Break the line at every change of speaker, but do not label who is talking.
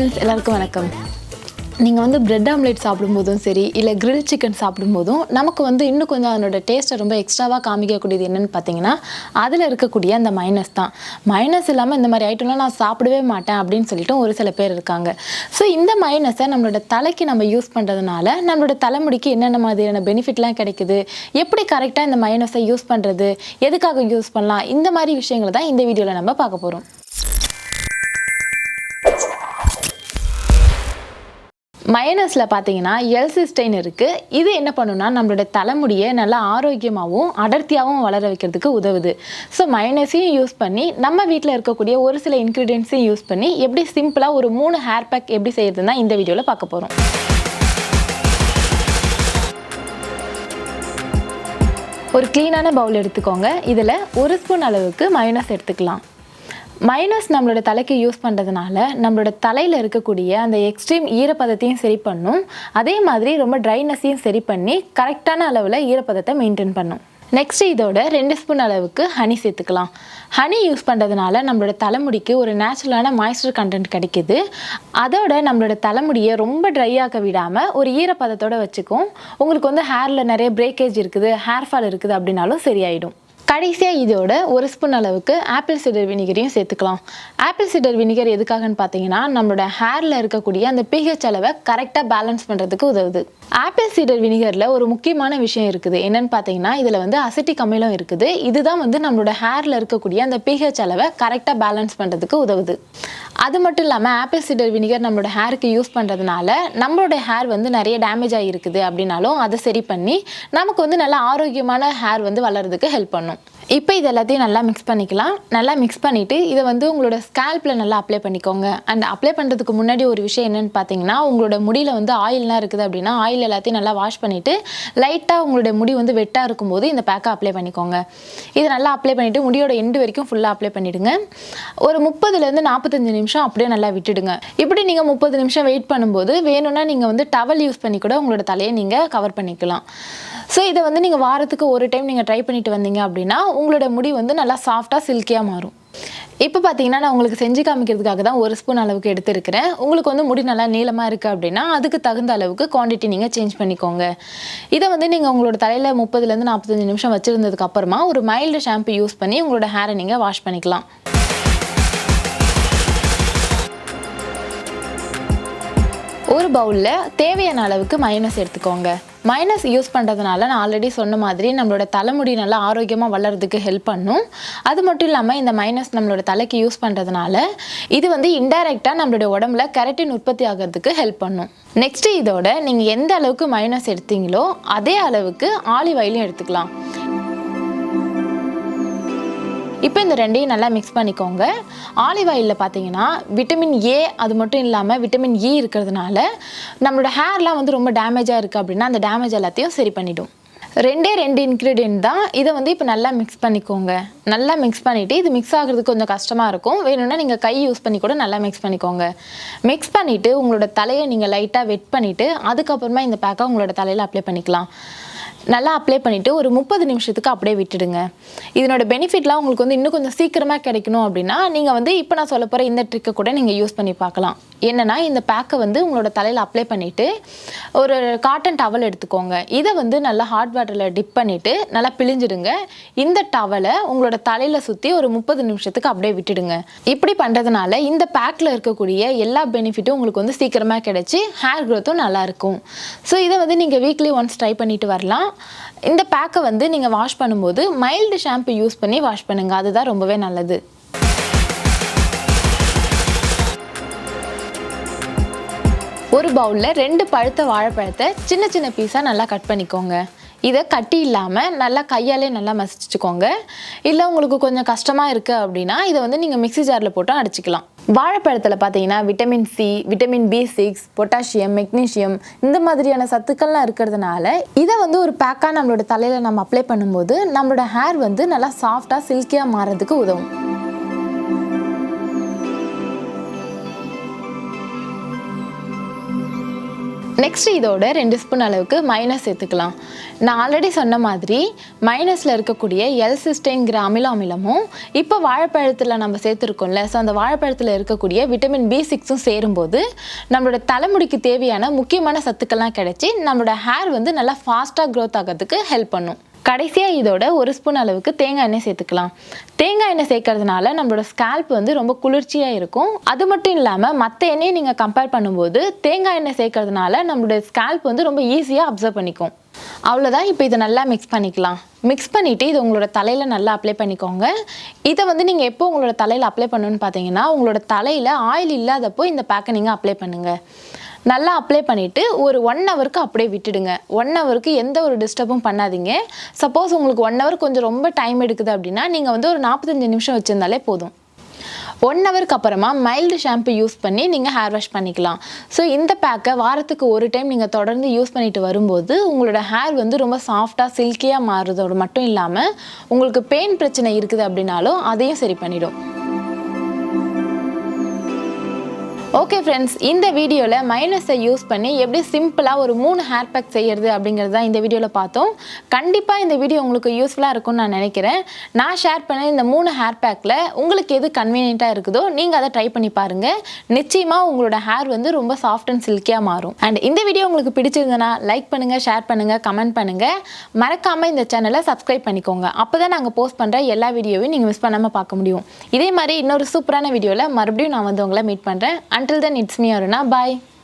Friends, எல்லாருக்கும் வணக்கம். நீங்கள் வந்து பிரெட் ஆம்லேட் சாப்பிடும்போதும் சரி, இல்லை கிரில் சிக்கன் சாப்பிடும்போதும் நமக்கு வந்து இன்னும் கொஞ்சம் அதனோட டேஸ்ட்டை ரொம்ப எக்ஸ்ட்ராவாக காமிக்கக்கூடியது என்னென்னு பார்த்தீங்கன்னா, அதில் இருக்கக்கூடிய அந்த மைனஸ் தான். மைனஸ் இல்லாமல் இந்த மாதிரி ஐட்டம்லாம் நான் சாப்பிடவே மாட்டேன் அப்படின்னு சொல்லிட்டு ஒரு சில பேர் இருக்காங்க. ஸோ இந்த மைனஸை நம்மளோட தலைக்கு நம்ம யூஸ் பண்ணுறதுனால நம்மளோட தலைமுடிக்கு என்னென்ன மாதிரியான பெனிஃபிட்லாம் கிடைக்குது, எப்படி கரெக்டாக இந்த மைனஸை யூஸ் பண்ணுறது, எதுக்காக யூஸ் பண்ணலாம், இந்த மாதிரி விஷயங்களை தான் இந்த வீடியோவில் நம்ம பார்க்க போகிறோம். மயனஸில் பார்த்தீங்கன்னா எல்சிஸ்டைன் இருக்குது. இது என்ன பண்ணுன்னா நம்மளோட தலைமுடியை நல்லா ஆரோக்கியமாகவும் அடர்த்தியாகவும் வளர வைக்கிறதுக்கு உதவுது. ஸோ மயனஸையும் யூஸ் பண்ணி நம்ம வீட்டில் இருக்கக்கூடிய ஒரு சில இன்க்ரீடியன்ஸையும் யூஸ் பண்ணி எப்படி சிம்பிளாக ஒரு 3 ஹேர் பேக் எப்படி செய்யறதுன்னா இந்த வீடியோவில் பார்க்க போகிறோம். ஒரு க்ளீனான பவுல் எடுத்துக்கோங்க. இதில் 1 ஸ்பூன் அளவுக்கு மயனஸ் எடுத்துக்கலாம். மைனஸ் நம்மளோட தலைக்கு யூஸ் பண்ணுறதுனால நம்மளோட தலையில் இருக்கக்கூடிய அந்த எக்ஸ்ட்ரீம் ஈரப்பதத்தையும் சரி பண்ணும், அதே மாதிரி ரொம்ப ட்ரைனஸையும் சரி பண்ணி கரெக்டான அளவில் ஈரப்பதத்தை மெயின்டைன் பண்ணும். நெக்ஸ்ட் இதோட 2 ஸ்பூன் அளவுக்கு ஹனி சேர்த்துக்கலாம். ஹனி யூஸ் பண்ணுறதுனால நம்மளோட தலைமுடிக்கு ஒரு நேச்சுரலான மாய்ஸ்சர் கண்டென்ட் கிடைக்கிது. அதோட நம்மளோட தலைமுடியை ரொம்ப ட்ரை ஆக்க விடாமல் ஒரு ஈரப்பதத்தோடு வச்சுக்கும். உங்களுக்கு வந்து ஹேரில் நிறைய பிரேக்கேஜ் இருக்குது, ஹேர் ஃபால் இருக்குது அப்படின்னாலும் சரியாயிடும். கடைசியாக இதோட 1 ஸ்பூன் அளவுக்கு ஆப்பிள் சிடர் வினிகரையும் சேர்த்துக்கலாம். ஆப்பிள் சிடர் வினிகர் எதுக்காகன்னு பார்த்தீங்கன்னா, நம்மளோட ஹேரில் இருக்கக்கூடிய அந்த pH அளவை கரெக்டாக பேலன்ஸ் பண்ணுறதுக்கு உதவுது. ஆப்பிள் சிடர் வினிகரில் ஒரு முக்கியமான விஷயம் இருக்குது. என்னென்னு பார்த்தீங்கன்னா, இதில் வந்து அசிட்டிக் அமிலம் இருக்குது. இதுதான் வந்து நம்மளோட ஹேரில் இருக்கக்கூடிய அந்த pH அளவை கரெக்டாக பேலன்ஸ் பண்ணுறதுக்கு உதவுது. அது மட்டும் இல்லாமல் ஆப்பிள் சிடர் வினிகர் நம்மளோட ஹேருக்கு யூஸ் பண்ணுறதுனால நம்மளோட ஹேர் வந்து நிறைய டேமேஜ் ஆகிருக்குது அப்படின்னாலும் அதை சரி பண்ணி நமக்கு வந்து நல்ல ஆரோக்கியமான ஹேர் வந்து வளர்கிறதுக்கு ஹெல்ப் பண்ணும். இப்போ இது எல்லாத்தையும் நல்லா மிக்ஸ் பண்ணிக்கலாம். நல்லா மிக்ஸ் பண்ணிவிட்டு இதை வந்து உங்களோட ஸ்கேல்பில் நல்லா அப்ளை பண்ணிக்கோங்க. அண்ட் அப்ளை பண்ணுறதுக்கு முன்னாடி ஒரு விஷயம் என்னென்னு பார்த்தீங்கன்னா, உங்களோட முடியில் வந்து ஆயில்லாம் இருக்குது அப்படின்னா ஆயில் எல்லாத்தையும் நல்லா வாஷ் பண்ணிவிட்டு லைட்டாக உங்களோட முடி வந்து வெட்டாக இருக்கும்போது இந்த பேக்கை அப்ளை பண்ணிக்கோங்க. இதை நல்லா அப்ளை பண்ணிவிட்டு முடியோட எண்டு வரைக்கும் ஃபுல்லாக அப்ளை பண்ணிவிடுங்க. ஒரு 30லேருந்து 45 நிமிஷம் அப்படியே நல்லா விட்டுடுங்க. இப்படி நீங்கள் 30 நிமிஷம் வெயிட் பண்ணும்போது வேணும்னா நீங்கள் வந்து டவல் யூஸ் பண்ணி கூட உங்களோட தலையை நீங்கள் கவர் பண்ணிக்கலாம். ஸோ இதை வந்து நீங்கள் வாரத்துக்கு ஒரு டைம் நீங்கள் ட்ரை பண்ணிட்டு வந்தீங்க அப்படின்னா உங்களோட முடி வந்து நல்லா சாஃப்டாக சில்கியாக மாறும். இப்போ பார்த்தீங்கன்னா நான் உங்களுக்கு செஞ்சு காமிக்கிறதுக்காக தான் 1 ஸ்பூன் அளவுக்கு எடுத்துருக்கிறேன். உங்களுக்கு வந்து முடி நல்லா நீளமாக இருக்குது அப்படின்னா அதுக்கு தகுந்த அளவுக்கு குவான்டிட்டி நீங்கள் சேஞ்ச் பண்ணிக்கோங்க. இதை வந்து நீங்கள் உங்களோட தலையில் 30லேருந்து 45 நிமிஷம் வச்சுருந்ததுக்கு அப்புறமா ஒரு மைல்டு ஷாம்பு யூஸ் பண்ணி உங்களோட ஹேரை நீங்கள் வாஷ் பண்ணிக்கலாம். ஒரு பவுலில் தேவையான அளவுக்கு மைனஸ் எடுத்துக்கோங்க. மைனஸ் யூஸ் பண்ணுறதுனால நான் ஆல்ரெடி சொன்ன மாதிரி நம்மளோட தலைமுடி நல்லா ஆரோக்கியமாக வளர்கிறதுக்கு ஹெல்ப் பண்ணும். அது மட்டும் இல்லாமல் இந்த மைனஸ் நம்மளோட தலைக்கு யூஸ் பண்ணுறதுனால இது வந்து இன்டைரக்டாக நம்மளோட உடம்புல கெரட்டின் உற்பத்தி ஆகிறதுக்கு ஹெல்ப் பண்ணும். நெக்ஸ்ட்டு இதோட நீங்கள் எந்த அளவுக்கு மைனஸ் எடுத்தீங்களோ அதே அளவுக்கு ஆலிவ் ஆயிலும் எடுத்துக்கலாம். இப்போ இந்த ரெண்டையும் நல்லா மிக்ஸ் பண்ணிக்கோங்க. ஆலிவ் ஆயிலில் பார்த்தீங்கன்னா விட்டமின் ஏ அது மட்டும் இல்லாமல் விட்டமின் இ இருக்கிறதுனால நம்மளோட ஹேர்லாம் வந்து ரொம்ப டேமேஜாக இருக்குது அப்படின்னா அந்த டேமேஜ் எல்லாத்தையும் சரி பண்ணிவிடும். 2 இன்க்ரீடியன்ட் தான். இதை வந்து இப்போ நல்லா மிக்ஸ் பண்ணிக்கோங்க. நல்லா மிக்ஸ் பண்ணிவிட்டு இது மிக்ஸ் ஆகிறதுக்கு கொஞ்சம் கஷ்டமாக இருக்கும். வேணும்னா நீங்கள் கை யூஸ் பண்ணி கூட நல்லா மிக்ஸ் பண்ணிக்கோங்க. மிக்ஸ் பண்ணிவிட்டு உங்களோட தலையை நீங்கள் லைட்டாக வெட் பண்ணிவிட்டு அதுக்கப்புறமா இந்த பேக்கை உங்களோட தலையில் அப்ளை பண்ணிக்கலாம். நல்லா அப்ளை பண்ணிவிட்டு ஒரு 30 நிமிஷத்துக்கு அப்படியே விட்டுடுங்க. இதனோட பெனிஃபிட்லாம் உங்களுக்கு வந்து இன்னும் கொஞ்சம் சீக்கிரமாக கிடைக்கணும் அப்படின்னா நீங்கள் வந்து இப்போ நான் சொல்ல போகிற இந்த ட்ரிக்கை கூட நீங்கள் யூஸ் பண்ணி பார்க்கலாம். என்னென்னா இந்த பேக்கை வந்து உங்களோட தலையில் அப்ளை பண்ணிவிட்டு ஒரு காட்டன் டவல் எடுத்துக்கோங்க. இதை வந்து நல்லா ஹாட் வாட்டரில் டிப் பண்ணிவிட்டு நல்லா பிழிஞ்சிடுங்க. இந்த டவலை உங்களோட தலையில் சுற்றி ஒரு 30 நிமிஷத்துக்கு அப்படியே விட்டுடுங்க. இப்படி பண்ணுறதுனால இந்த பேக்கில் இருக்கக்கூடிய எல்லா பெனிஃபிட்டும் உங்களுக்கு வந்து சீக்கிரமாக கிடைச்சி ஹேர் க்ரோத்தும் நல்லாயிருக்கும். ஸோ இதை வந்து நீங்கள் வீக்லி ஒன்ஸ் ட்ரை பண்ணிட்டு வரலாம். இந்த பேக்கை வந்து நீங்கள் வாஷ் பண்ணும்போது மைல்டு ஷாம்பு யூஸ் பண்ணி வாஷ் பண்ணுங்கள். அதுதான் ரொம்பவே நல்லது. ஒரு பவுலில் 2 பழுத்த வாழைப்பழத்தை சின்ன சின்ன பீஸாக நல்லா கட் பண்ணிக்கோங்க. இதை கட்டி இல்லாமல் நல்லா கையாலே நல்லா மசிச்சுக்கோங்க. இல்லை உங்களுக்கு கொஞ்சம் கஷ்டமாக இருக்குது அப்படின்னா இதை வந்து நீங்கள் மிக்ஸி ஜாரில் போட்டு அடிச்சிக்கலாம். வாழைப்பழத்தில் பார்த்தீங்கன்னா vitamin C, vitamin B6, potassium, magnesium இந்த மாதிரியான சத்துக்கள்லாம் இருக்கிறதுனால இதை வந்து ஒரு பேக்காக நம்மளோட தலையில் நம்ம அப்ளை பண்ணும்போது நம்மளோட ஹேர் வந்து நல்லா சாஃப்டாக சில்கியாக மாறதுக்கு உதவும். நெக்ஸ்ட் இதோட 2 ஸ்பூன் அளவுக்கு மைனஸ் சேர்த்துக்கலாம். நான் ஆல்ரெடி சொன்ன மாதிரி மைனஸில் இருக்கக்கூடிய L-சிஸ்டேன்கிற அமில அமிலமும் இப்போ வாழைப்பழத்தில் நம்ம சேர்த்துருக்கோம்ல, ஸோ அந்த வாழைப்பழத்தில் இருக்கக்கூடிய விட்டமின் B6ம் சேரும்போது நம்மளோட தலைமுடிக்கு தேவையான முக்கியமான சத்துக்கள்லாம் கிடைச்சி நம்மளோட ஹேர் வந்து நல்லா ஃபாஸ்ட்டாக க்ரோத் ஆகிறதுக்கு ஹெல்ப் பண்ணும். கடைசியாக இதோட 1 ஸ்பூன் அளவுக்கு தேங்காய் எண்ணெய் சேர்த்துக்கலாம். தேங்காய் எண்ணெய் சேர்க்கறதுனால நம்மளோட ஸ்கேல்ப் வந்து ரொம்ப குளிர்ச்சியாக இருக்கும். அது மட்டும் இல்லாமல் மற்ற எண்ணெயை நீங்கள் கம்பேர் பண்ணும்போது தேங்காய் எண்ணெய் சேர்க்கறதுனால நம்மளோட ஸ்கேல்ப் வந்து ரொம்ப ஈஸியாக அப்சர்வ் பண்ணிக்கும். அவ்வளோதான். இப்போ இதை நல்லா மிக்ஸ் பண்ணிக்கலாம். மிக்ஸ் பண்ணிவிட்டு இது உங்களோட தலையில் நல்லா அப்ளை பண்ணிக்கோங்க. இதை வந்து நீங்கள் எப்போ உங்களோட தலையில் அப்ளை பண்ணணும்னு பார்த்தீங்கன்னா உங்களோட தலையில் ஆயில் இல்லாதப்போ இந்த பேக்கை நீங்கள் அப்ளை பண்ணுங்கள். நல்லா அப்ளை பண்ணிவிட்டு ஒரு 1 ஹவருக்கு அப்படியே விட்டுடுங்க. 1 ஹவருக்கு எந்த ஒரு டிஸ்டர்பும் பண்ணாதீங்க. சப்போஸ் உங்களுக்கு 1 ஹவர் கொஞ்சம் ரொம்ப டைம் எடுக்குது அப்படின்னா நீங்கள் வந்து ஒரு 45 நிமிஷம் வச்சுருந்தாலே போதும். 1 ஹவருக்கு அப்புறமா மைல்டு ஷாம்பு யூஸ் பண்ணி நீங்கள் ஹேர் வாஷ் பண்ணிக்கலாம். ஸோ இந்த பேக்கை வாரத்துக்கு ஒரு டைம் நீங்கள் தொடர்ந்து யூஸ் பண்ணிட்டு வரும்போது உங்களோட ஹேர் வந்து ரொம்ப சாஃப்டாக சில்கியாக மாறுறதோடு மட்டும் இல்லாமல் உங்களுக்கு பெயின் பிரச்சனை இருக்குது அப்படின்னாலும் அதையும் சரி பண்ணிடும். ஓகே ஃப்ரெண்ட்ஸ், இந்த வீடியோவில் மைனஸை யூஸ் பண்ணி எப்படி சிம்பிளாக ஒரு 3 ஹேர் பேக் செய்கிறது அப்படிங்கிறது தான் இந்த வீடியோவில் பார்த்தோம். கண்டிப்பாக இந்த வீடியோ உங்களுக்கு யூஸ்ஃபுல்லாக இருக்கும்னு நான் நினைக்கிறேன். நான் ஷேர் பண்ண இந்த 3 ஹேர் பேக்கில் உங்களுக்கு எது கன்வீனியண்ட்டாக இருக்குதோ நீங்கள் அதை ட்ரை பண்ணி பாருங்கள். நிச்சயமாக உங்களோட ஹேர் வந்து ரொம்ப சாஃப்ட் அண்ட் சில்கியாக மாறும். அண்ட் இந்த வீடியோ உங்களுக்கு பிடிச்சிருந்தனா லைக் பண்ணுங்கள், ஷேர் பண்ணுங்கள், கமெண்ட் பண்ணுங்கள். மறக்காமல் இந்த சேனலை சப்ஸ்கிரைப் பண்ணிக்கோங்க. அப்போ தான் நாங்கள் போஸ்ட் பண்ணுற எல்லா வீடியோவையும் நீங்கள் மிஸ் பண்ணாமல் பார்க்க முடியும். இதே மாதிரி இன்னொரு சூப்பரான வீடியோவில் மறுபடியும் நான் வந்து உங்களை மீட் பண்ணுறேன். Until then, it's me Aruna. Bye.